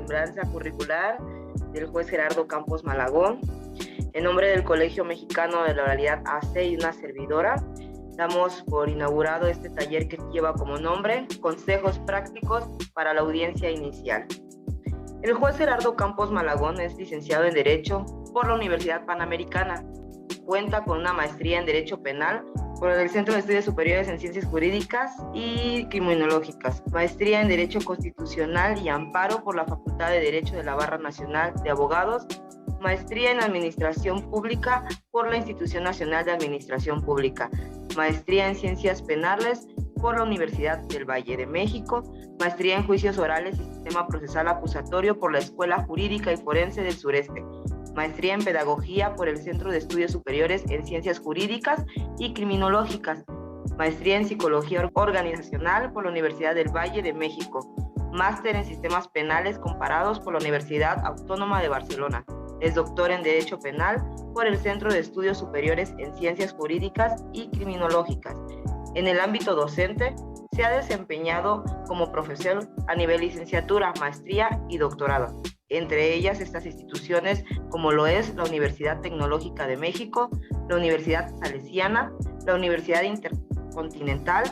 semblanza curricular del juez Gerardo Campos Malagón. En nombre del Colegio Mexicano de la Oralidad AC y una servidora, damos por inaugurado este taller que lleva como nombre Consejos Prácticos para la Audiencia Inicial. El juez Gerardo Campos Malagón es licenciado en Derecho por la Universidad Panamericana. Cuenta con una maestría en Derecho Penal por el Centro de Estudios Superiores en Ciencias Jurídicas y Criminológicas, maestría en Derecho Constitucional y Amparo por la Facultad de Derecho de la Barra Nacional de Abogados, maestría en Administración Pública por la Institución Nacional de Administración Pública, maestría en Ciencias Penales por la Universidad del Valle de México, maestría en Juicios Orales y Sistema Procesal Acusatorio por la Escuela Jurídica y Forense del Sureste, maestría en Pedagogía por el Centro de Estudios Superiores en Ciencias Jurídicas y Criminológicas, maestría en Psicología Organizacional por la Universidad del Valle de México, máster en Sistemas Penales Comparados por la Universidad Autónoma de Barcelona. Es doctor en Derecho Penal por el Centro de Estudios Superiores en Ciencias Jurídicas y Criminológicas. En el ámbito docente, se ha desempeñado como profesor a nivel licenciatura, maestría y doctorado. Entre ellas estas instituciones como lo es la Universidad Tecnológica de México, la Universidad Salesiana, la Universidad Intercontinental,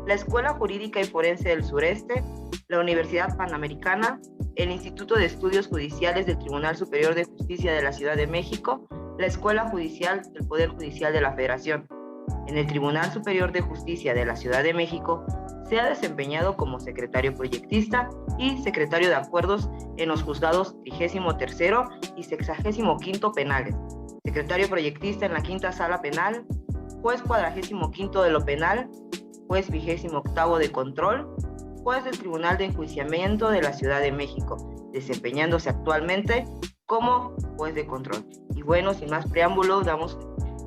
la Escuela Jurídica y Forense del Sureste, la Universidad Panamericana, el Instituto de Estudios Judiciales del Tribunal Superior de Justicia de la Ciudad de México, la Escuela Judicial del Poder Judicial de la Federación. En el Tribunal Superior de Justicia de la Ciudad de México se ha desempeñado como secretario proyectista y secretario de acuerdos en los juzgados 33º y 65º penales, secretario proyectista en la Quinta Sala Penal, juez 45º de lo penal, juez 28º de control, juez del Tribunal de Enjuiciamiento de la Ciudad de México, desempeñándose actualmente como juez de control. Y bueno, sin más preámbulos, damos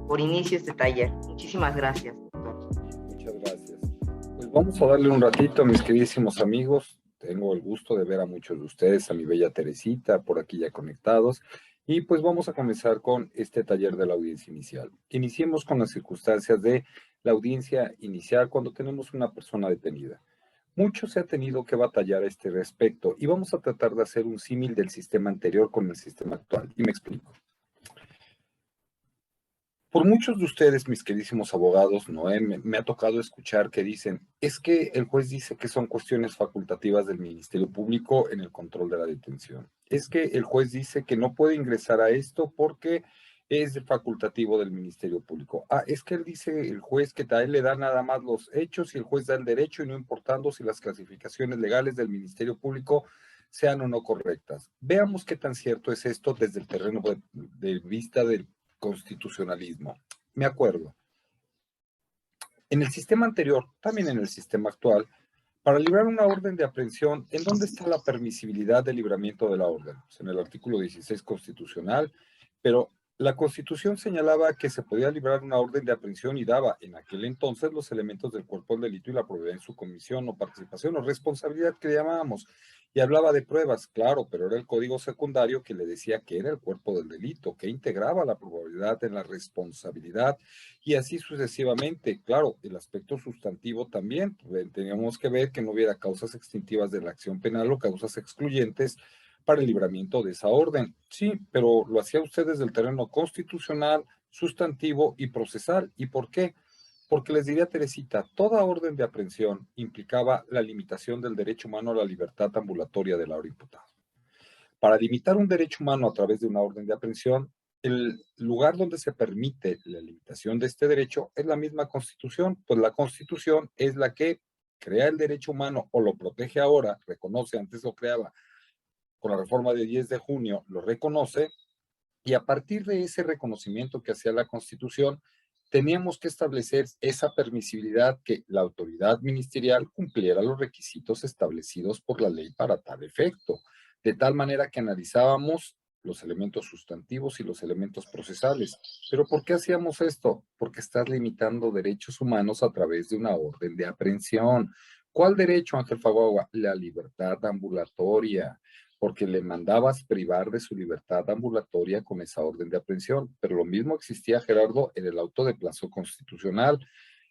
por inicio este taller. Muchísimas gracias, doctor. Muchas gracias. Pues vamos a darle un ratito a mis queridísimos amigos. Tengo el gusto de ver a muchos de ustedes, a mi bella Teresita, por aquí ya conectados. Y pues vamos a comenzar con este taller de la audiencia inicial. Iniciemos con las circunstancias de la audiencia inicial cuando tenemos una persona detenida. Mucho se ha tenido que batallar a este respecto y vamos a tratar de hacer un símil del sistema anterior con el sistema actual. Y me explico. Por muchos de ustedes, mis queridísimos abogados, Noé, me ha tocado escuchar que dicen, es que el juez dice que son cuestiones facultativas del Ministerio Público en el control de la detención. Es que el juez dice que no puede ingresar a esto porque es facultativo del Ministerio Público. Ah, es que él dice, el juez, que a él le da nada más los hechos y el juez da el derecho y no importando si las clasificaciones legales del Ministerio Público sean o no correctas. Veamos qué tan cierto es esto desde el terreno de vista del constitucionalismo. Me acuerdo. En el sistema anterior, también en el sistema actual, para librar una orden de aprehensión, ¿en dónde está la permisibilidad de libramiento de la orden? Pues en el artículo 16 constitucional, pero la Constitución señalaba que se podía librar una orden de aprehensión y daba en aquel entonces los elementos del cuerpo del delito y la probabilidad en su comisión o participación o responsabilidad que llamábamos. Y hablaba de pruebas, claro, pero era el código secundario que le decía que era el cuerpo del delito, que integraba la probabilidad en la responsabilidad y así sucesivamente. Claro, el aspecto sustantivo también, teníamos que ver que no hubiera causas extintivas de la acción penal o causas excluyentes para el libramiento de esa orden. Sí, pero lo hacía usted desde el terreno constitucional, sustantivo y procesal. ¿Y por qué? Porque les diría Teresita, toda orden de aprehensión implicaba la limitación del derecho humano a la libertad ambulatoria del ahora imputado. Para limitar un derecho humano a través de una orden de aprehensión, el lugar donde se permite la limitación de este derecho es la misma Constitución, pues la Constitución es la que crea el derecho humano o lo protege ahora, reconoce, antes lo creaba con la reforma de 10 de junio, lo reconoce, y a partir de ese reconocimiento que hacía la Constitución, teníamos que establecer esa permisibilidad que la autoridad ministerial cumpliera los requisitos establecidos por la ley para tal efecto, de tal manera que analizábamos los elementos sustantivos y los elementos procesales. ¿Pero por qué hacíamos esto? Porque estás limitando derechos humanos a través de una orden de aprehensión. ¿Cuál derecho, Ángel Fagua? La libertad ambulatoria, porque le mandabas privar de su libertad ambulatoria con esa orden de aprehensión. Pero lo mismo existía, Gerardo, en el auto de plazo constitucional.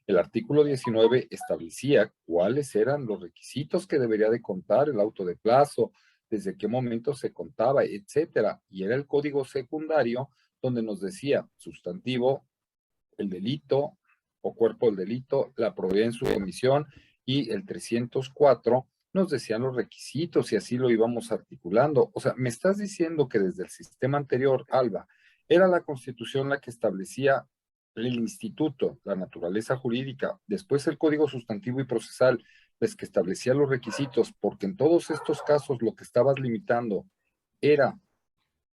El artículo 19 establecía cuáles eran los requisitos que debería de contar el auto de plazo. desde qué momento se contaba, etcétera. Y era el código secundario donde nos decía sustantivo, el delito o cuerpo del delito, la probidad en su comisión, y el 304 nos decían los requisitos y así lo íbamos articulando. O sea, me estás diciendo que desde el sistema anterior, Alba, era la Constitución la que establecía el instituto, la naturaleza jurídica, después el código sustantivo y procesal, pues que establecía los requisitos, porque en todos estos casos lo que estabas limitando era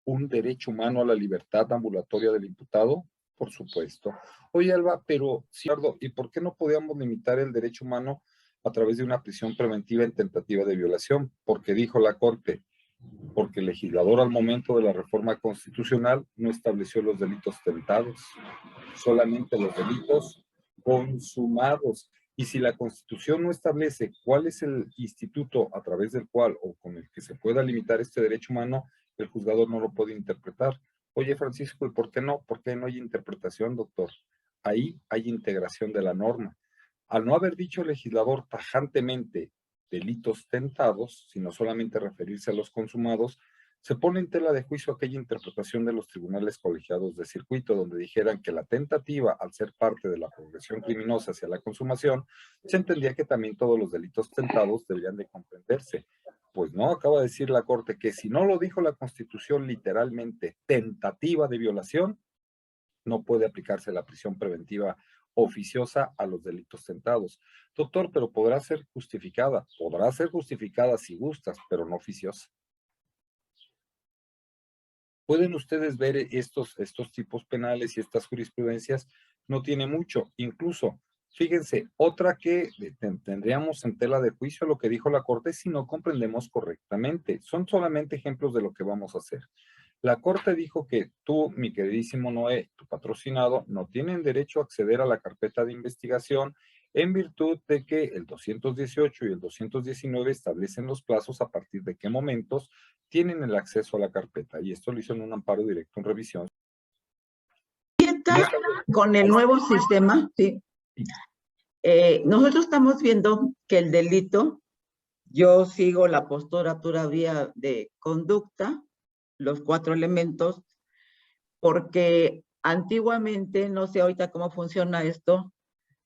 un derecho humano a la libertad ambulatoria del imputado, por supuesto. Oye, Alba, pero, Ciardo, ¿y por qué no podíamos limitar el derecho humano a través de una prisión preventiva en tentativa de violación? Porque dijo la Corte, porque el legislador al momento de la reforma constitucional no estableció los delitos tentados, solamente los delitos consumados. Y si la Constitución no establece cuál es el instituto a través del cual o con el que se pueda limitar este derecho humano, el juzgador no lo puede interpretar. Oye, Francisco, ¿y por qué no? ¿Por qué no hay interpretación, doctor? Ahí hay integración de la norma. Al no haber dicho el legislador tajantemente delitos tentados, sino solamente referirse a los consumados, se pone en tela de juicio aquella interpretación de los tribunales colegiados de circuito, donde dijeran que la tentativa, al ser parte de la progresión criminosa hacia la consumación, se entendía que también todos los delitos tentados deberían de comprenderse. Pues no, acaba de decir la Corte que si no lo dijo la Constitución literalmente, tentativa de violación, no puede aplicarse la prisión preventiva oficiosa a los delitos tentados. Doctor, pero podrá ser justificada si gustas, pero no oficiosa. Pueden ustedes ver estos tipos penales y estas jurisprudencias, no tiene mucho. Incluso, fíjense, otra que tendríamos en tela de juicio lo que dijo la Corte si no comprendemos correctamente. Son solamente ejemplos de lo que vamos a hacer. La Corte dijo que tú, mi queridísimo Noé, tu patrocinado, no tienen derecho a acceder a la carpeta de investigación en virtud de que el 218 y el 219 establecen los plazos a partir de qué momentos tienen el acceso a la carpeta. Y esto lo hizo en un amparo directo en revisión. Con el nuevo sistema, sí. Nosotros estamos viendo que el delito, yo sigo la postura todavía de conducta, los 4 elementos, porque antiguamente, no sé ahorita cómo funciona esto,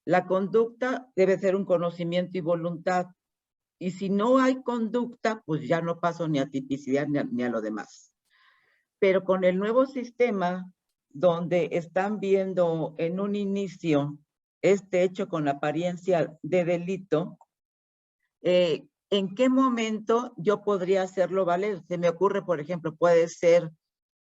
la conducta debe ser un conocimiento y voluntad, y si no hay conducta, pues ya no paso ni a tipicidad ni a lo demás. Pero con el nuevo sistema, donde están viendo en un inicio este hecho con apariencia de delito, ¿en qué momento yo podría hacerlo valer? Se me ocurre, por ejemplo, puede ser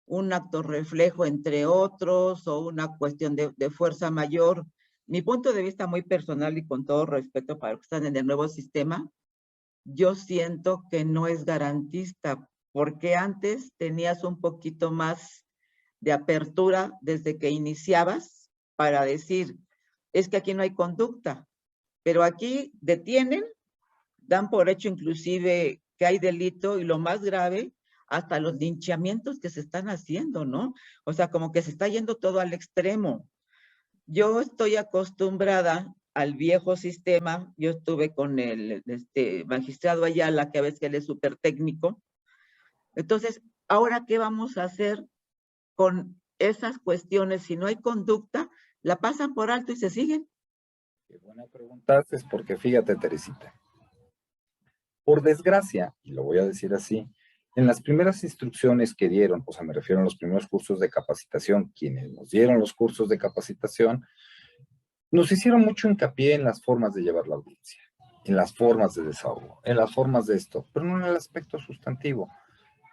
un acto reflejo entre otros o una cuestión de fuerza mayor. Mi punto de vista muy personal y con todo respeto para los que están en el nuevo sistema, yo siento que no es garantista, porque antes tenías un poquito más de apertura desde que iniciabas para decir, es que aquí no hay conducta, pero aquí detienen, dan por hecho inclusive que hay delito y lo más grave, hasta los linchamientos que se están haciendo, ¿no? O sea, como que se está yendo todo al extremo. Yo estoy acostumbrada al viejo sistema, yo estuve con el magistrado Ayala, que a veces él es súper técnico. Entonces, ¿ahora qué vamos a hacer con esas cuestiones? Si no hay conducta, la pasan por alto y se siguen. Qué buena pregunta es porque fíjate, Teresita. Por desgracia, y lo voy a decir así, en las primeras instrucciones que dieron, o sea, me refiero a los primeros cursos de capacitación, quienes nos dieron los cursos de capacitación, nos hicieron mucho hincapié en las formas de llevar la audiencia, en las formas de desahogo, en las formas de esto, pero no en el aspecto sustantivo.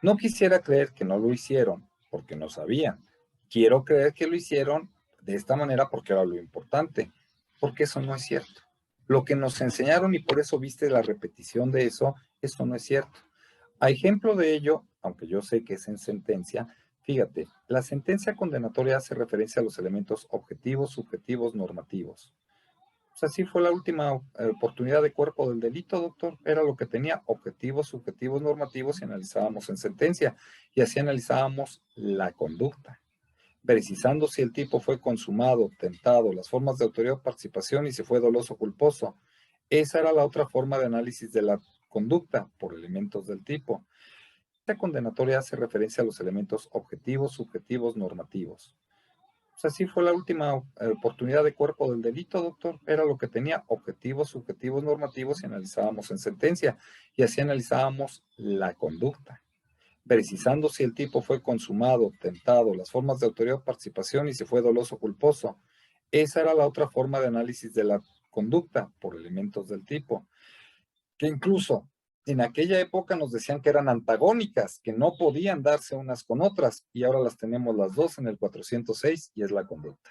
No quisiera creer que no lo hicieron porque no sabían. Quiero creer que lo hicieron de esta manera porque era lo importante, porque eso no es cierto. Lo que nos enseñaron, y por eso viste la repetición de eso no es cierto. A ejemplo de ello, aunque yo sé que es en sentencia, fíjate, la sentencia condenatoria hace referencia a los elementos objetivos, subjetivos, normativos. O sea, sí fue la última oportunidad de cuerpo del delito, doctor. Era lo que tenía, objetivos, subjetivos, normativos, y analizábamos en sentencia. Y así analizábamos la conducta, precisando si el tipo fue consumado, tentado, las formas de autoridad o participación y si fue doloso o culposo. Esa era la otra forma de análisis de la conducta, por elementos del tipo. Esta condenatoria hace referencia a los elementos objetivos, subjetivos, normativos. O sea, sí fue la última oportunidad de cuerpo del delito, doctor. Era lo que tenía, objetivos, subjetivos, normativos, y analizábamos en sentencia. Y así analizábamos la conducta, precisando si el tipo fue consumado, tentado, las formas de autoridad o participación y si fue doloso o culposo. Esa era la otra forma de análisis de la conducta, por elementos del tipo, que incluso en aquella época nos decían que eran antagónicas, que no podían darse unas con otras, y ahora las tenemos las dos en el 406 y es la conducta.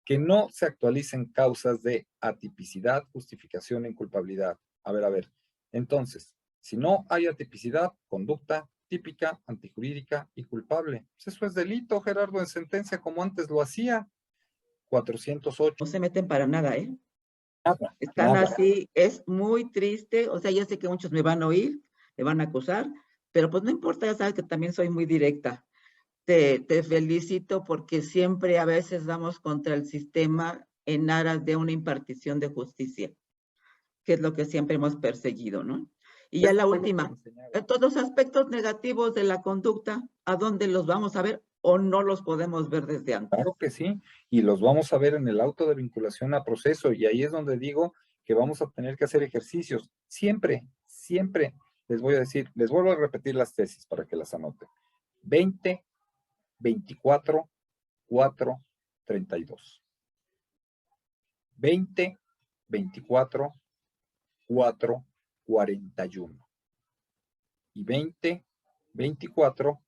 Que no se actualicen causas de atipicidad, justificación e inculpabilidad. A ver. Entonces, si no hay atipicidad, conducta típica, antijurídica y culpable. Pues eso es delito, Gerardo, en sentencia como antes lo hacía. 408. No se meten para nada, ¿eh? Nada, Están nada. así, es muy triste. O sea, ya sé que muchos me van a oír, me van a acusar, pero pues no importa, ya sabes que también soy muy directa. Te felicito porque siempre a veces vamos contra el sistema en aras de una impartición de justicia, que es lo que siempre hemos perseguido, ¿no? Y ya la última, todos los aspectos negativos de la conducta, ¿a dónde los vamos a ver o no los podemos ver desde antes? Claro que sí, y los vamos a ver en el auto de vinculación a proceso, y ahí es donde digo que vamos a tener que hacer ejercicios. Siempre les voy a decir, les vuelvo a repetir las tesis para que las anoten. 20, 24, 4, 32. 20, 24, 4, 41. Y 20, 24,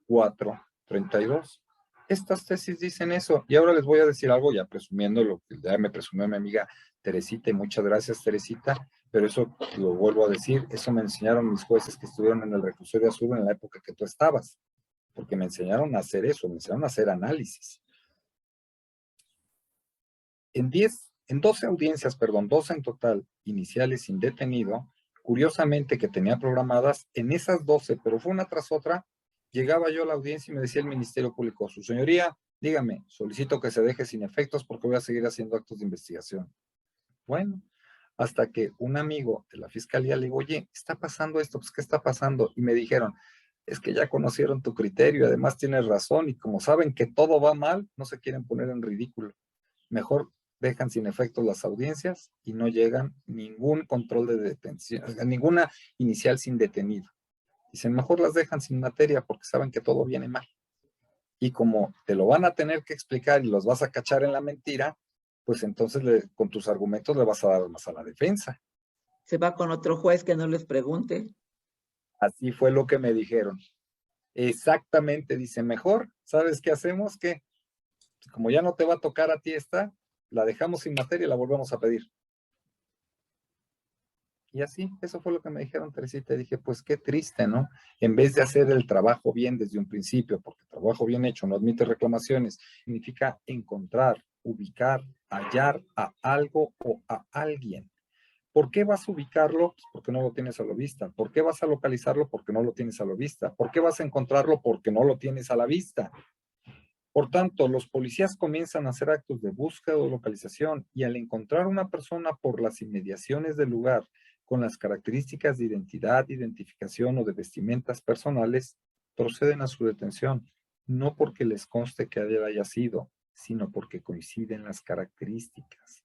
4, 32. Estas tesis dicen eso. Y ahora les voy a decir algo, ya presumiendo lo que ya me presumió mi amiga Teresita, y muchas gracias, Teresita, pero eso lo vuelvo a decir, eso me enseñaron mis jueces que estuvieron en el reclusorio azul en la época que tú estabas, porque me enseñaron a hacer eso, me enseñaron a hacer análisis. En 12 audiencias, 12 en total, iniciales sin detenido, curiosamente que tenía programadas, en esas 12, pero fue una tras otra, llegaba yo a la audiencia y me decía el Ministerio Público, su señoría, dígame, solicito que se deje sin efectos porque voy a seguir haciendo actos de investigación. Bueno, hasta que un amigo de la fiscalía le digo, oye, ¿está pasando esto? Pues, ¿qué está pasando? Y me dijeron, es que ya conocieron tu criterio, además tienes razón, y como saben que todo va mal, no se quieren poner en ridículo. Mejor dejan sin efectos las audiencias y no llegan ningún control de detención, ninguna inicial sin detenido. Dicen, mejor las dejan sin materia porque saben que todo viene mal. Y como te lo van a tener que explicar y los vas a cachar en la mentira, pues entonces con tus argumentos le vas a dar más a la defensa. Se va con otro juez que no les pregunte. Así fue lo que me dijeron. Exactamente, dice, mejor, ¿sabes qué hacemos? Que como ya no te va a tocar a ti esta, la dejamos sin materia y la volvemos a pedir. Y así, eso fue lo que me dijeron, Teresita. Y dije, pues qué triste, ¿no? En vez de hacer el trabajo bien desde un principio, porque el trabajo bien hecho no admite reclamaciones, significa encontrar, ubicar, hallar a algo o a alguien. ¿Por qué vas a ubicarlo? Pues porque no lo tienes a la vista. ¿Por qué vas a localizarlo? Porque no lo tienes a la vista. ¿Por qué vas a encontrarlo? Porque no lo tienes a la vista. Por tanto, los policías comienzan a hacer actos de búsqueda o localización, y al encontrar una persona por las inmediaciones del lugar con las características de identidad, identificación o de vestimentas personales, proceden a su detención, no porque les conste que haya sido, sino porque coinciden las características.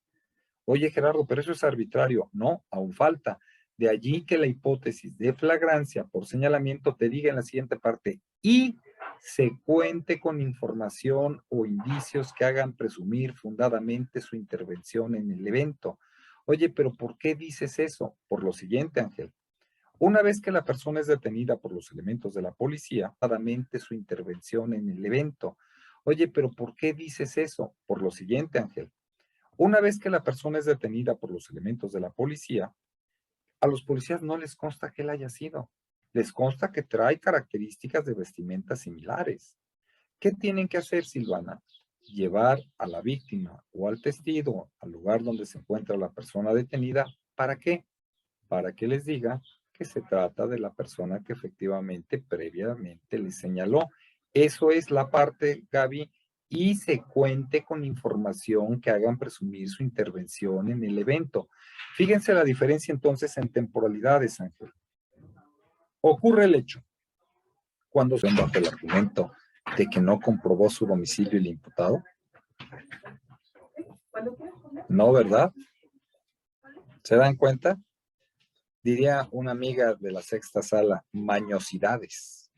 Oye, Gerardo, pero eso es arbitrario. No, aún falta. De allí que la hipótesis de flagrancia por señalamiento te diga en la siguiente parte, y se cuente con información o indicios que hagan presumir fundadamente su intervención en el evento. Oye, pero ¿por qué dices eso? Por lo siguiente, Ángel. Una vez que la persona es detenida por los elementos de la policía, fundadamente su intervención en el evento. Oye, pero ¿por qué dices eso? Por lo siguiente, Ángel. Una vez que la persona es detenida por los elementos de la policía, a los policías no les consta que él haya sido. Les consta que trae características de vestimenta similares. ¿Qué tienen que hacer, Silvana? Llevar a la víctima o al testigo al lugar donde se encuentra la persona detenida. ¿Para qué? Para que les diga que se trata de la persona que efectivamente previamente les señaló. Eso es la parte, Gaby, y se cuente con información que hagan presumir su intervención en el evento. Fíjense la diferencia entonces en temporalidades, Ángel. Ocurre el hecho, cuando se bajo el argumento de que no comprobó su domicilio el imputado? No, ¿verdad? ¿Se dan cuenta? Diría una amiga de la sexta sala, mañosidades,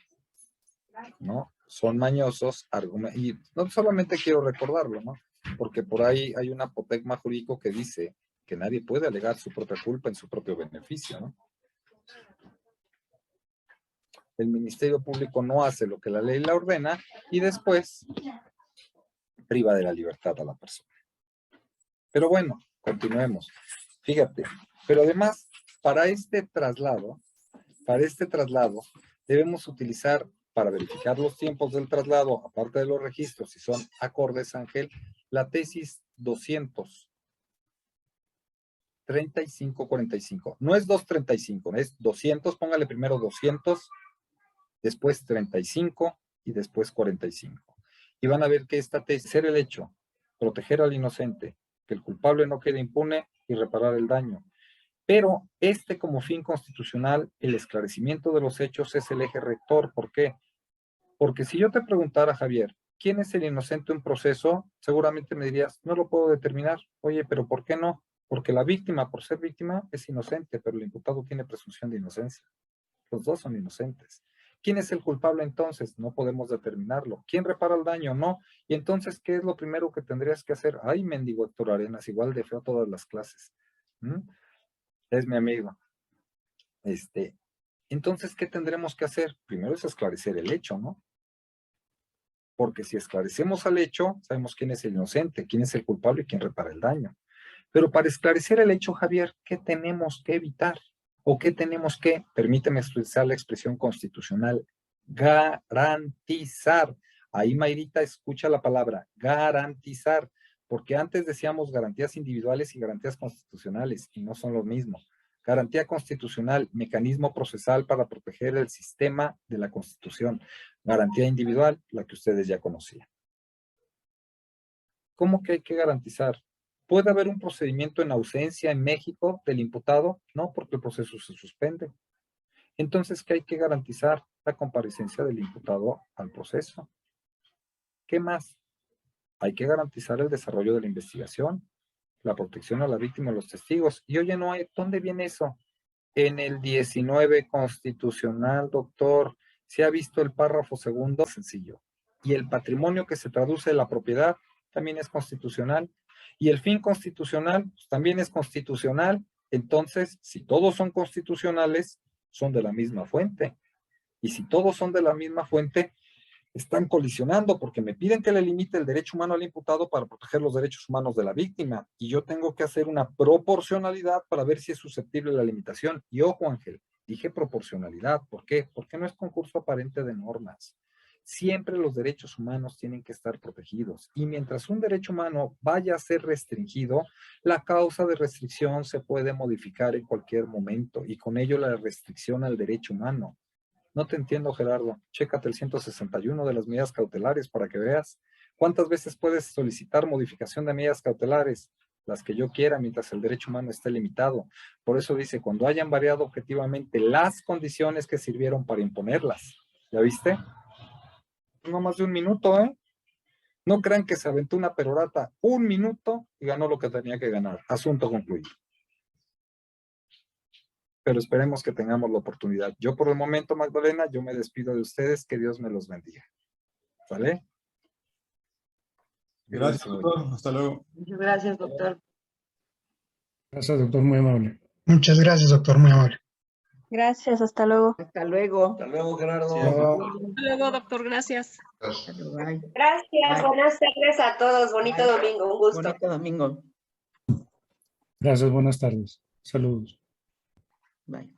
¿no? Son mañosos argumentos, y no solamente quiero recordarlo, ¿no? Porque por ahí hay un apotegma jurídico que dice que nadie puede alegar su propia culpa en su propio beneficio, ¿no? El Ministerio Público no hace lo que la ley la ordena y después priva de la libertad a la persona. Pero bueno, continuemos. Fíjate, pero además, para este traslado, debemos utilizar, para verificar los tiempos del traslado, aparte de los registros, si son acordes, Ángel, la tesis 235-45. No es 235, es 200, póngale primero 200, después 35 y después 45. Y van a ver que esta tesis, ser el hecho, proteger al inocente, que el culpable no quede impune y reparar el daño. Pero como fin constitucional, el esclarecimiento de los hechos es el eje rector. ¿Por qué? Porque si yo te preguntara, Javier, ¿quién es el inocente en un proceso? Seguramente me dirías, no lo puedo determinar. Oye, ¿pero por qué no? Porque la víctima, por ser víctima, es inocente, pero el imputado tiene presunción de inocencia. Los dos son inocentes. ¿Quién es el culpable entonces? No podemos determinarlo. ¿Quién repara el daño? No. Y entonces, ¿qué es lo primero que tendrías que hacer? Ay, mendigo Héctor Arenas, igual de feo todas las clases. Es mi amigo. Entonces, ¿qué tendremos que hacer? Primero es esclarecer el hecho, ¿no? Porque si esclarecemos al hecho, sabemos quién es el inocente, quién es el culpable y quién repara el daño. Pero para esclarecer el hecho, Javier, ¿qué tenemos que evitar? ¿O qué tenemos que, permíteme utilizar la expresión constitucional, garantizar? Ahí, Mayrita, escucha la palabra, garantizar, porque antes decíamos garantías individuales y garantías constitucionales, y no son lo mismo. Garantía constitucional, mecanismo procesal para proteger el sistema de la Constitución. Garantía individual, la que ustedes ya conocían. ¿Cómo que hay que garantizar? ¿Puede haber un procedimiento en ausencia en México del imputado? No, porque el proceso se suspende. Entonces, ¿qué hay que garantizar? La comparecencia del imputado al proceso. ¿Qué más? Hay que garantizar el desarrollo de la investigación, la protección a la víctima y los testigos. Y oye, no hay, ¿dónde viene eso? En el 19 constitucional, doctor. ¿Se ha visto el párrafo segundo? Sencillo. Y el patrimonio que se traduce en la propiedad también es constitucional. Y el fin constitucional pues, también es constitucional. Entonces, si todos son constitucionales, son de la misma fuente. Y si todos son de la misma fuente, están colisionando porque me piden que le limite el derecho humano al imputado para proteger los derechos humanos de la víctima. Y yo tengo que hacer una proporcionalidad para ver si es susceptible a la limitación. Y ojo, Ángel, dije proporcionalidad. ¿Por qué? Porque no es concurso aparente de normas. Siempre los derechos humanos tienen que estar protegidos. Y mientras un derecho humano vaya a ser restringido, la causa de restricción se puede modificar en cualquier momento y con ello la restricción al derecho humano. No te entiendo, Gerardo. Chécate el 161 de las medidas cautelares para que veas. ¿Cuántas veces puedes solicitar modificación de medidas cautelares? Las que yo quiera, mientras el derecho humano esté limitado. Por eso dice, cuando hayan variado objetivamente las condiciones que sirvieron para imponerlas. ¿Ya viste? No más de un minuto, ¿eh? No crean que se aventó una perorata. Un minuto y ganó lo que tenía que ganar. Asunto concluido. Pero esperemos que tengamos la oportunidad. Yo por el momento, Magdalena, yo me despido de ustedes. Que Dios me los bendiga. ¿Vale? Gracias, doctor. Hasta luego. Muchas gracias, doctor. Gracias, doctor, muy amable. Muchas gracias, doctor, muy amable. Gracias, hasta luego. Hasta luego. Hasta luego, Gerardo. Chao. Hasta luego, doctor, gracias. Bye. Gracias, Bye. buenas tardes a todos. Bonito Bye. domingo, un gusto. Bonito domingo. Gracias, buenas tardes. Saludos. Bye.